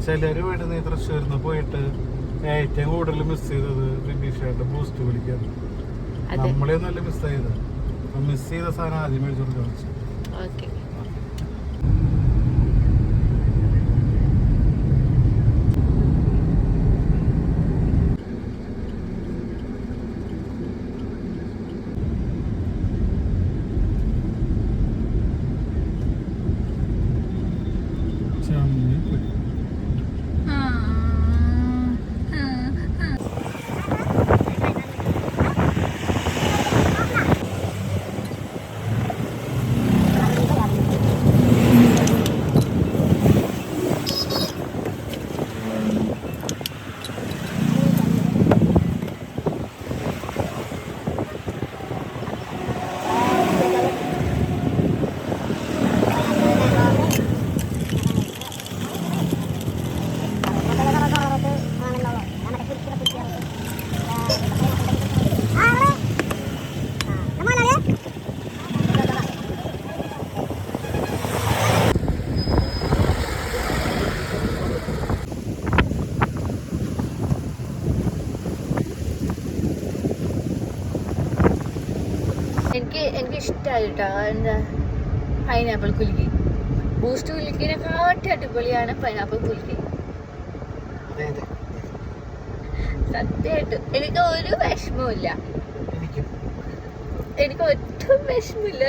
ചിലര് വീട്ടിൽ തൃശ്ശൂരിന്ന് പോയിട്ട് ഏറ്റവും കൂടുതൽ മിസ് ചെയ്തത് ബിബീഷായിട്ട് ബൂസ്റ്റ് കുടിക്കാൻ. നമ്മളെ നല്ല മിസ് ചെയ്തത്. മിസ് ചെയ്ത സാധനം ആദ്യം മേടിച്ചു കൊടുക്കാൻ വെച്ചു. എനിക്ക് ഇഷ്ടമായി കേട്ടോ. എന്താ പൈനാപ്പിൾ കുലുക്കി. ബൂസ്റ്റ് കുലുക്കിനെക്കാട്ടി അടിപൊളിയാണ് പൈനാപ്പിൾ കുലുക്കി. സത്യമായിട്ടും എനിക്ക് ഒരു വിഷമവും ഇല്ല. എനിക്ക് ഒട്ടും വിഷമില്ല.